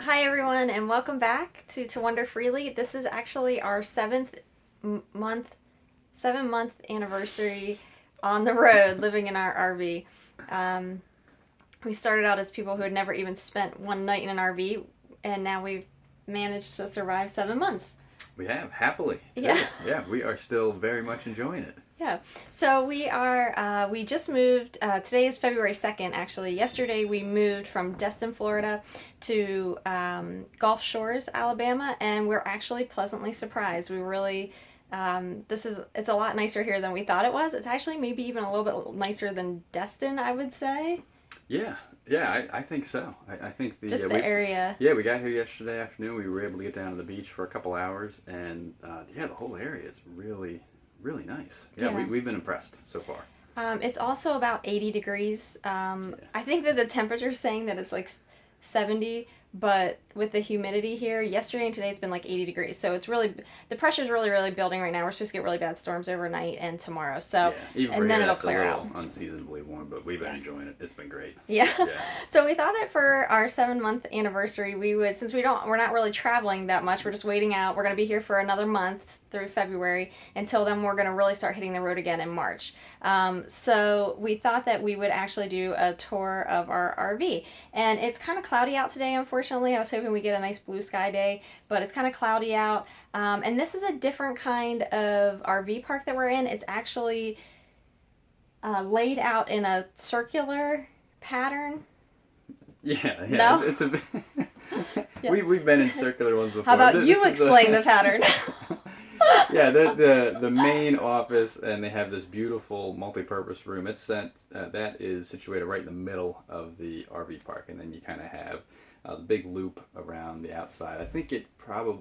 Hi everyone, and welcome back to Wonder Freely. This is actually our month, 7 month anniversary on the road, living in our RV. Um, we started out as people who had never even spent one night in an RV, and now we've managed to survive 7 months. We have, happily, too. Yeah. Yeah, we are still very much enjoying it. Yeah. So we just moved. Today is February 2nd, actually. Yesterday we moved from Destin, Florida to Gulf Shores, Alabama, and we're actually pleasantly surprised. We really, it's a lot nicer here than we thought it was. It's actually maybe even a little bit nicer than Destin, I would say. Yeah, yeah, I think so. I think Just the area. Yeah, we got here yesterday afternoon. We were able to get down to the beach for a couple hours, and the whole area is really, really nice. Yeah, Yeah. we've been impressed so far. It's also about 80 degrees. I think that the temperature's saying that it's like 70, but with the humidity here, yesterday and today's been like 80 degrees. So it's really, the pressure's really, really building right now. We're supposed to get really bad storms overnight and tomorrow. So, Yeah, even and for then here, it'll that's clear a out. little unseasonably warm, but we've been enjoying it. It's been great. Yeah. Yeah. So we thought that for our 7 month anniversary, we would, since we're not really traveling that much, we're just waiting out. We're going to be here for another month through February. Until then, we're going to really start hitting the road again in March. So we thought that we would actually do a tour of our RV. And it's kind of cloudy out today, unfortunately. I was hoping we get a nice blue sky day, but it's kind of cloudy out. And this is a different kind of RV park that we're in. It's actually laid out in a circular pattern. Yeah, yeah. No? It's a. Yeah. We've been in circular ones before. How about This you is explain the pattern? Yeah, the main office, and they have this beautiful multi-purpose room. That is situated right in the middle of the RV park, and then you kind of have the big loop around the outside. I think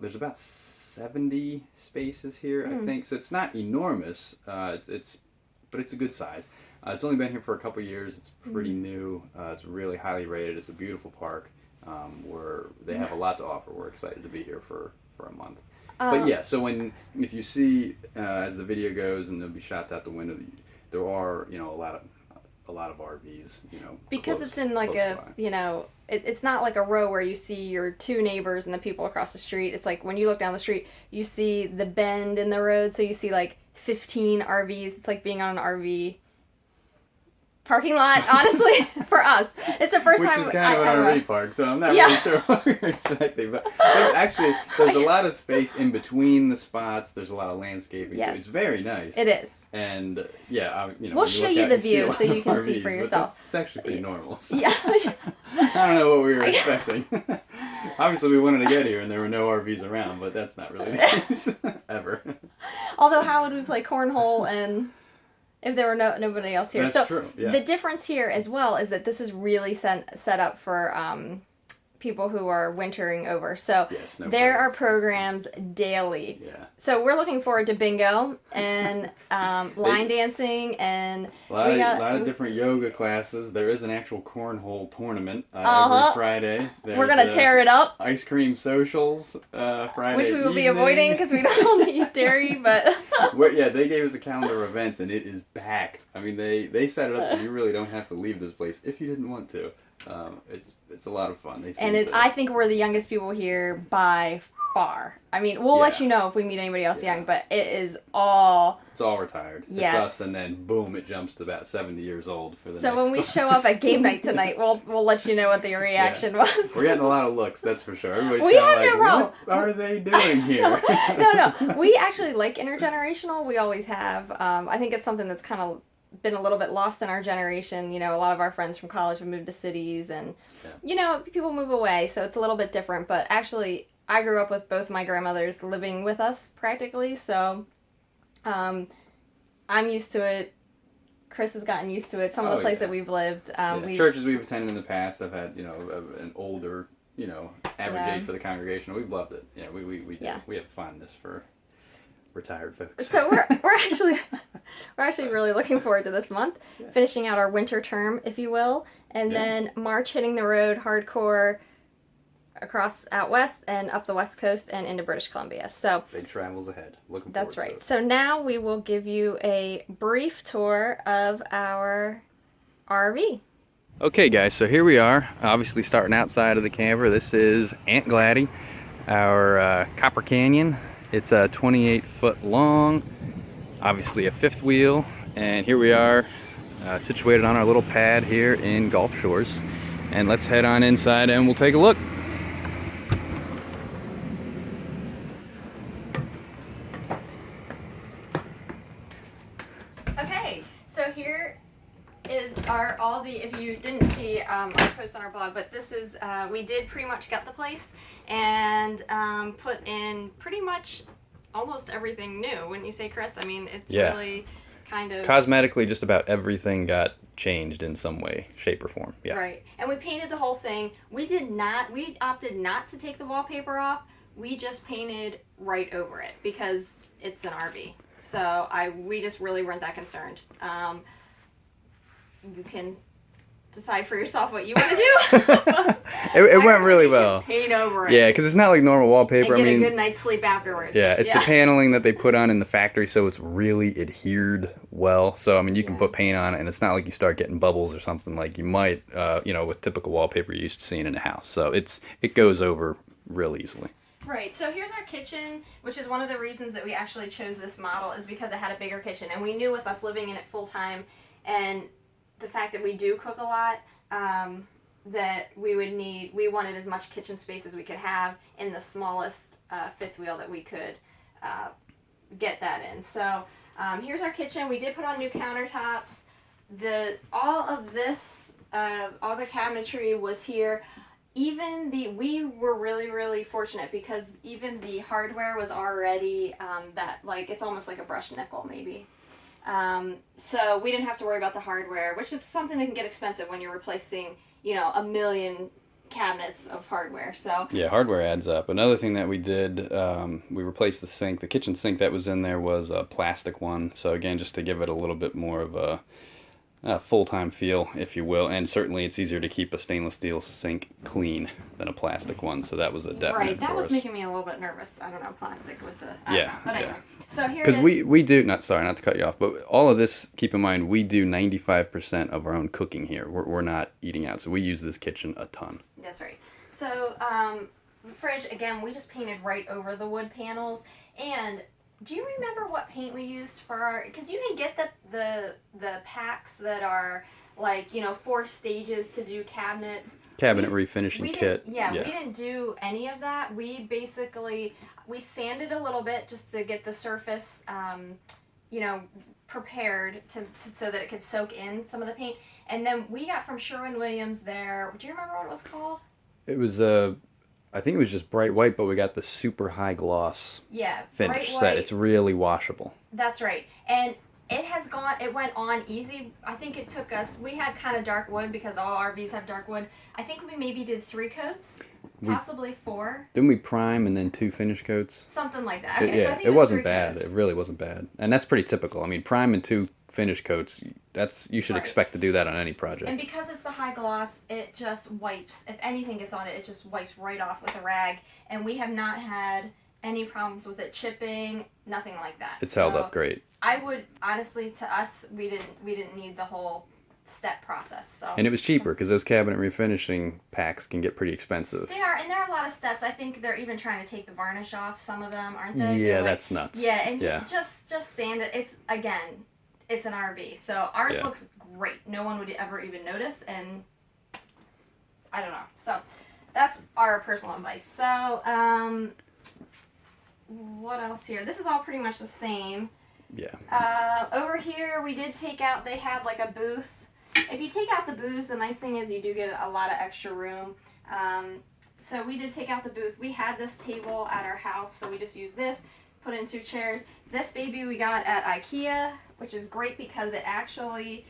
there's about 70 spaces here. I think so. It's not enormous. But it's a good size. It's only been here for a couple years. It's pretty new. It's really highly rated. It's a beautiful park. They have a lot to offer. We're excited to be here for a month. But yeah, so if you see as the video goes, and there'll be shots out the window, there are a lot of RVs, because close, it's in like close by. it's not like a row where you see your two neighbors and the people across the street. It's like when you look down the street, you see the bend in the road, so you see like 15 RVs. It's like being on an RV parking lot, honestly, for us. It's the first Which time. is kind of an RV park, so I'm not Yeah. really sure what you're expecting. But there's a lot of space in between the spots. There's a lot of landscaping. Yes. So it's very nice. It is. And yeah, We'll show you the view so you can see for yourself. It's actually pretty normal. So. Yeah. I don't know what we were expecting. Obviously, we wanted to get here, and there were no RVs around, but that's not really the case ever. Although, how would we play cornhole and if there were nobody else here? That's true. Yeah. The difference here as well is that this is really set up for people who are wintering over. So Yes, there are programs daily. Yeah. So we're looking forward to bingo and line dancing and A lot of different yoga classes. There is an actual cornhole tournament Uh-huh. every Friday. we're gonna tear it up, Ice cream socials Friday which we will be evening. avoiding because we don't eat dairy. But Yeah, they gave us a calendar of events, and it is packed. I mean, they set it up so you really don't have to leave this place if you didn't want to. It's a lot of fun. I think we're the youngest people here by far. I mean, we'll let you know if we meet anybody else young, but it's all retired. Yeah. It's us, and then boom, it jumps to about 70 years old for the So next when we one. show up at game night tonight, we'll let you know what the reaction was. We're getting a lot of looks, that's for sure. Everybody's We kinda have like, no problem. what are they doing here? No. We actually like intergenerational. We always have. I think it's something that's kind of been a little bit lost in our generation. A lot of our friends from college have moved to cities, and people move away, so it's a little bit different. But actually, I grew up with both my grandmothers living with us practically, so I'm used to it. Chris has gotten used to it. Some of the places that we've lived, churches we've attended in the past have had an older average age for the congregation. We've loved it. Yeah, we have fondness for retired folks. So we're actually really looking forward to this month, finishing out our winter term, if you will, and then March hitting the road hardcore across out west and up the west coast and into British Columbia. So big travels ahead. Looking forward that's to right. it. So now we will give you a brief tour of our RV. Okay guys, so here we are, obviously starting outside of the camper. This is Aunt Gladdy, our Copper Canyon. It's 28 foot long, obviously a fifth wheel, and here we are situated on our little pad here in Gulf Shores. And let's head on inside and we'll take a look. Okay, so here are all the, if you didn't see our post on our blog, but this is, we did pretty much gut the place and put in pretty much almost everything new, wouldn't you say, Chris? I mean, it's really kind of... Cosmetically, just about everything got changed in some way, shape, or form. Yeah. Right, and we painted the whole thing. We opted not to take the wallpaper off. We just painted right over it because it's an RV. So we just really weren't that concerned. You can decide for yourself what you want to do. it went really well. Paint over it. Yeah, because it's not like normal wallpaper. And get a good night's sleep afterwards. Yeah, it's the paneling that they put on in the factory, so it's really adhered well. So I mean, you can put paint on it, and it's not like you start getting bubbles or something like you might, with typical wallpaper you're used to seeing in a house. So it goes over real easily. Right, so here's our kitchen, which is one of the reasons that we actually chose this model is because it had a bigger kitchen. And we knew with us living in it full time and the fact that we do cook a lot, that we wanted as much kitchen space as we could have in the smallest fifth wheel that we could get that in. So here's our kitchen. We did put on new countertops. All of this, all the cabinetry was here. We were really, really fortunate because even the hardware was already it's almost like a brushed nickel maybe. So we didn't have to worry about the hardware, which is something that can get expensive when you're replacing, a million cabinets of hardware. So yeah, hardware adds up. Another thing that we did, we replaced the sink. The kitchen sink that was in there was a plastic one. So again, just to give it a little bit more of a full-time feel, if you will, and certainly it's easier to keep a stainless steel sink clean than a plastic one, so that was a definite right. That for was us. making me a little bit nervous. I don't know, plastic with the but anyway. So here because we do not to cut you off, but all of this, keep in mind, we do 95% of our own cooking here. We're not eating out, so we use this kitchen a ton. That's right. So the fridge, again, we just painted right over the wood panels. And do you remember what paint we used for our... Because you can get the packs that are 4 stages to do cabinets. Cabinet refinishing kit. Yeah, we didn't do any of that. We basically... We sanded a little bit just to get the surface, prepared so that it could soak in some of the paint. And then we got from Sherwin-Williams there... Do you remember what it was called? It was... I think it was just bright white, but we got the super high gloss finish set. It's really washable. That's right. And it went on easy. I think it took us, we had kind of dark wood because all RVs have dark wood. I think we maybe did 3 coats, possibly 4. Didn't we prime and then 2 finish coats? Something like that. Okay, so I think it wasn't bad. Coats. It really wasn't bad. And that's pretty typical. I mean, prime and 2 finish coats, you should expect to do that on any project. And because it's the high gloss, it just wipes. If anything gets on it, it just wipes right off with a rag. And we have not had any problems with it chipping, nothing like that. It's held up great. I would honestly, to us, we didn't need the whole step process. So. And it was cheaper because those cabinet refinishing packs can get pretty expensive. They are, and there are a lot of steps. I think they're even trying to take the varnish off. Some of them, aren't they? Yeah, that's nuts. Yeah, and you just sand it. It's an RV, so ours looks great. No one would ever even notice, and I don't know. So that's our personal advice. So what else here? This is all pretty much the same. Yeah. Over here, we did take out, they had like a booth. If you take out the booths, the nice thing is you do get a lot of extra room. So we did take out the booth. We had this table at our house, so we just used this, put in 2 chairs. This baby we got at IKEA, which is great because it actually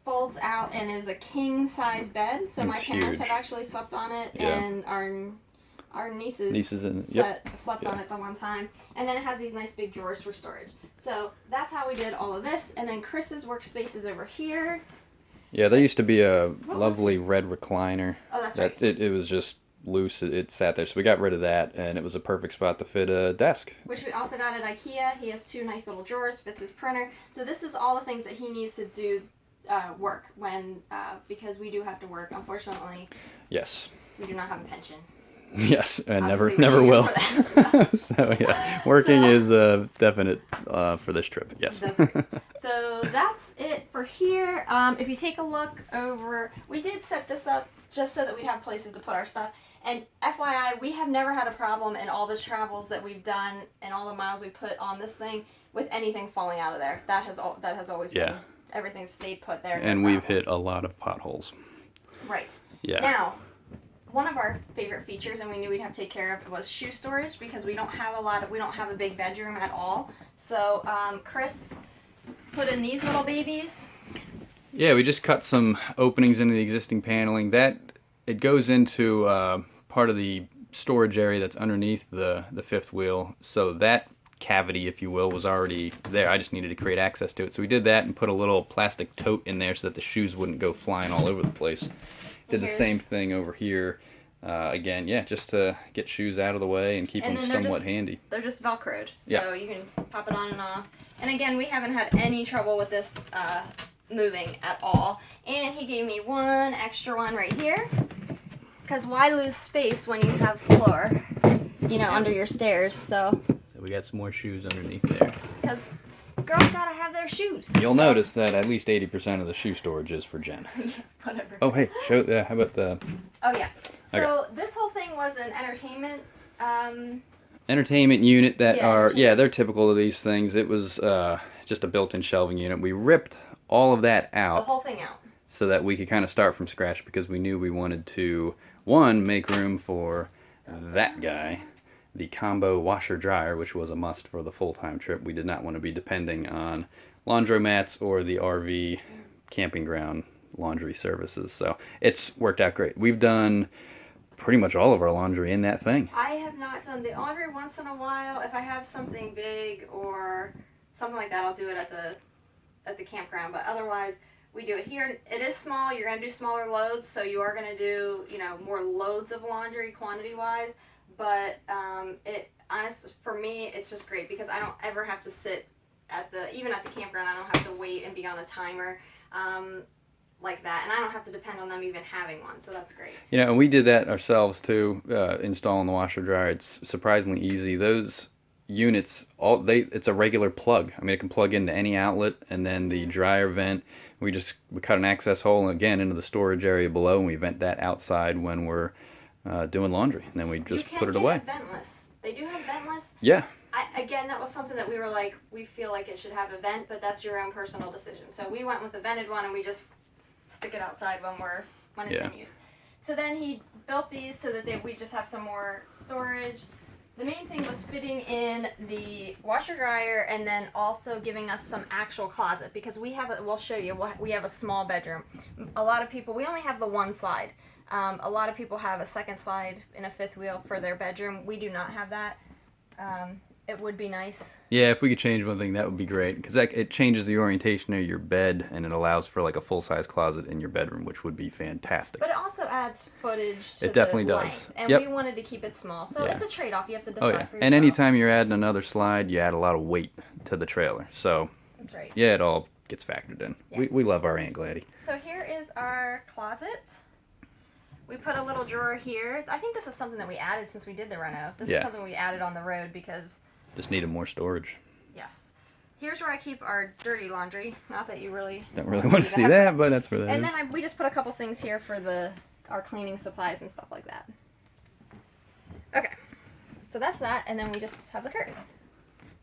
folds out and is a king-size bed. So my parents have actually slept on it, and our nieces slept on it the one time. And then it has these nice big drawers for storage. So that's how we did all of this. And then Chris's workspace is over here. Yeah, there used to be a lovely red recliner. Oh, that's right. It was just loose. It sat there. So we got rid of that, and it was a perfect spot to fit a desk. Which we also got at IKEA. He has 2 nice little drawers, fits his printer. So this is all the things that he needs to do work when because we do have to work. Unfortunately, Yes. we do not have a pension. Yes, and Obviously, never we're will. cheering for that. So yeah, working So- is definite for this trip. Yes. That's right. So that's it for here. If you take a look over, we did set this up just so that we'd have places to put our stuff. And FYI, we have never had a problem in all the travels that we've done and all the miles we put on this thing with anything falling out of there. That has always been, everything stayed put there. And no we've problem. hit a lot of potholes. Right. Yeah. Now, one of our favorite features, and we knew we'd have to take care of, was shoe storage because we don't have a big bedroom at all. So Chris put in these little babies. Yeah, we just cut some openings into the existing paneling. That it goes into part of the storage area that's underneath the fifth wheel. So that cavity, if you will, was already there. I just needed to create access to it. So we did that and put a little plastic tote in there so that the shoes wouldn't go flying all over the place. Did the same thing over here. Again, yeah, just to get shoes out of the way and keep them somewhat handy. They're just Velcroed, so you can pop it on and off. And again, we haven't had any trouble with this moving at all. And he gave me one extra one right here. Because why lose space when you have floor, under your stairs? So we got some more shoes underneath there. Because girls gotta have their shoes. You'll notice that at least 80% of the shoe storage is for Jen. Whatever. Oh, hey, how about the... Oh, yeah. So this whole thing was an entertainment... entertainment unit that they're typical of these things. It was just a built-in shelving unit. We ripped all of that out. The whole thing out. So that we could kind of start from scratch because we knew we wanted to, one, make room for that guy, the combo washer-dryer, which was a must for the full-time trip. We did not want to be depending on laundromats or the RV camping ground laundry services. So it's worked out great. We've done pretty much all of our laundry in that thing. I have not done the laundry once in a while. If I have something big or something like that, I'll do it at the campground. But otherwise, we do it here. It is small. You're going to do smaller loads, so you are going to do, more loads of laundry quantity-wise. But honestly, for me, it's just great because I don't ever have to sit even at the campground, I don't have to wait and be on a timer like that. And I don't have to depend on them even having one, so that's great. And we did that ourselves too, installing the washer dryer. It's surprisingly easy. Those units, it's a regular plug. I mean, it can plug into any outlet, and then the dryer vent, we cut an access hole again into the storage area below, and we vent that outside when we're doing laundry, and then we just put it away. Ventless. They do have ventless. Yeah. Again, that was something that we were like, we feel like it should have a vent, but that's your own personal decision. So we went with the vented one, and we just stick it outside when it's in use. So then he built these so that we just have some more storage. The main thing was fitting in the washer dryer and then also giving us some actual closet because we'll show you, we have a small bedroom. A lot of people, we only have the one slide. A lot of people have a second slide in a fifth wheel for their bedroom. We do not have that. It would be nice. Yeah, if we could change one thing, that would be great because it changes the orientation of your bed and it allows for like a full-size closet in your bedroom, which would be fantastic. But it also adds footage to it definitely the does. length, and we wanted to keep it small, so it's a trade-off. You have to decide for yourself. And anytime you're adding another slide, you add a lot of weight to the trailer. So that's right. Yeah, it all gets factored in. Yeah. We love our Aunt Gladdy. So here is our closet. We put a little drawer here. I think this is something that we added since we did the Reno. This is something we added on the road because... Just needed more storage. Yes. Here's where I keep our dirty laundry. Not that you really... Don't really want to see that, but that's where that is. And then we just put a couple things here for our cleaning supplies and stuff like that. Okay. So that's that, and then we just have the curtain.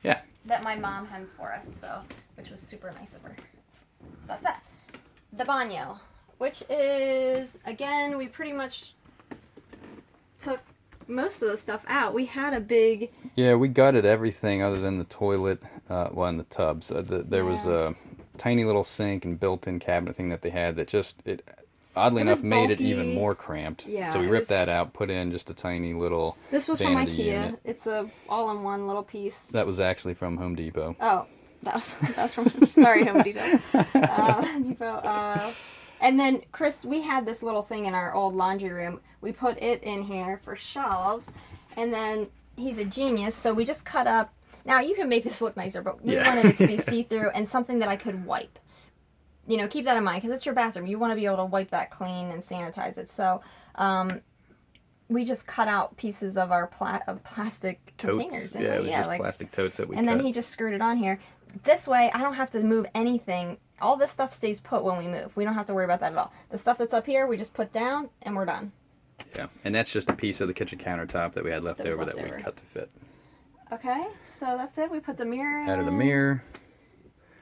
Yeah. That my mom hemmed for us, which was super nice of her. So that's that. The baño, which is, again, we pretty much took most of the stuff out. We had a big... Yeah, we gutted everything other than the toilet, and the tub. So there was a tiny little sink and built-in cabinet thing that they had that oddly enough, made it even more cramped. Yeah, so we ripped that out, put in just a tiny little This was from IKEA. Unit. It's a all-in-one little piece. That was actually from Home Depot. Oh, that's from... Sorry, Home Depot. Depot. And then, Chris, we had this little thing in our old laundry room. We put it in here for shelves, and then he's a genius, so we just cut up... Now, you can make this look nicer, but we wanted it to be see-through and something that I could wipe. you know, keep that in mind because it's your bathroom. You want to be able to wipe that clean and sanitize it. So we just cut out pieces of our plastic Totes. containers. Yeah, it was just plastic totes that we and cut. then he just screwed it on here. This way, I don't have to move anything. All this stuff stays put when we move. We don't have to worry about that at all. The stuff that's up here, we just put down, and we're done. Yeah, and that's just a piece of the kitchen countertop that we had left over that we cut to fit. Okay, so that's it. We put the mirror in. Added a mirror.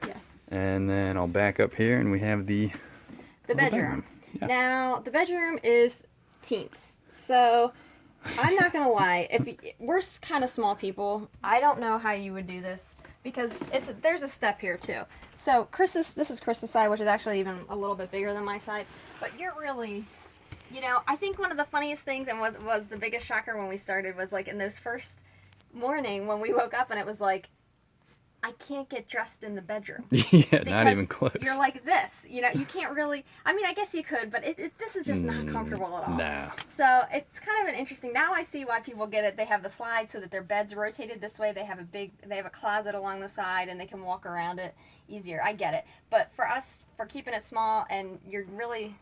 Yes. And then I'll back up here, and we have the bedroom. Yeah. Now, the bedroom is teens. So, I'm not going to lie. We're kind of small people. I don't know how you would do this because there's a step here, too. So, this is Chris's side, which is actually even a little bit bigger than my side. But you're really... You know, I think one of the funniest things and was the biggest shocker when we started was like in those first morning when we woke up and it was like, I can't get dressed in the bedroom. Yeah, not even close. You're like this, you know, you can't really, I mean, I guess you could, but this is just not comfortable at all. Nah. So it's kind of an interesting, now I see why people get it. They have the slide so that their bed's rotated this way. They have a closet along the side and they can walk around it easier. I get it. But for us, for keeping it small and you're really...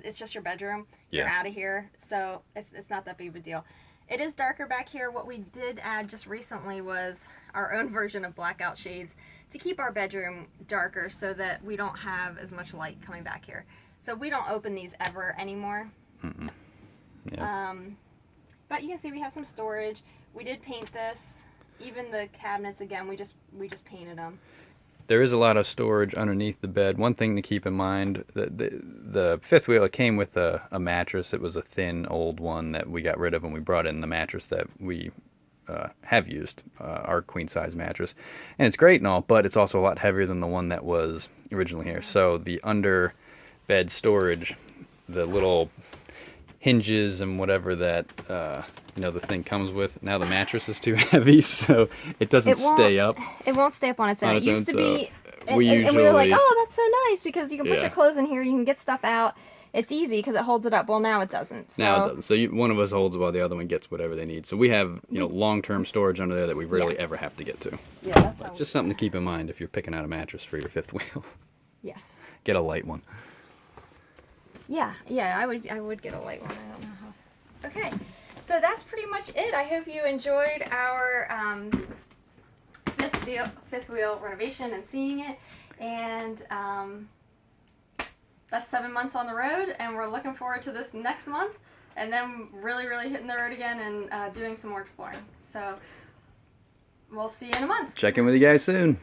It's just your bedroom. You're out of here, so it's not that big of a deal. It is darker back here. What we did add just recently was our own version of blackout shades to keep our bedroom darker so that we don't have as much light coming back here. So we don't open these ever anymore. Yeah. But you can see we have some storage. We did paint this. Even the cabinets, again, we just painted them. There is a lot of storage underneath the bed. One thing to keep in mind, the fifth wheel, it came with a mattress. It was a thin, old one that we got rid of, and we brought in the mattress that we have used, our queen-size mattress. And it's great and all, but it's also a lot heavier than the one that was originally here. So the under-bed storage, the little hinges and whatever that... the thing comes with. Now the mattress is too heavy, so it doesn't stay up. It won't stay up on its own. It used to be, and we were like, oh, that's so nice because you can put your clothes in here, you can get stuff out. It's easy because it holds it up. Well, now it doesn't. So. Now it doesn't. So one of us holds while the other one gets whatever they need. So we have, long-term storage under there that we rarely ever have to get to. Yeah, that's how just something to keep in mind if you're picking out a mattress for your fifth wheel. Yes. Get a light one. Yeah, I would get a light one. I don't know how. Okay. So that's pretty much it. I hope you enjoyed our fifth wheel renovation and seeing it. And that's 7 months on the road, and we're looking forward to this next month, and then really, really hitting the road again and doing some more exploring. So we'll see you in a month. Check in with you guys soon.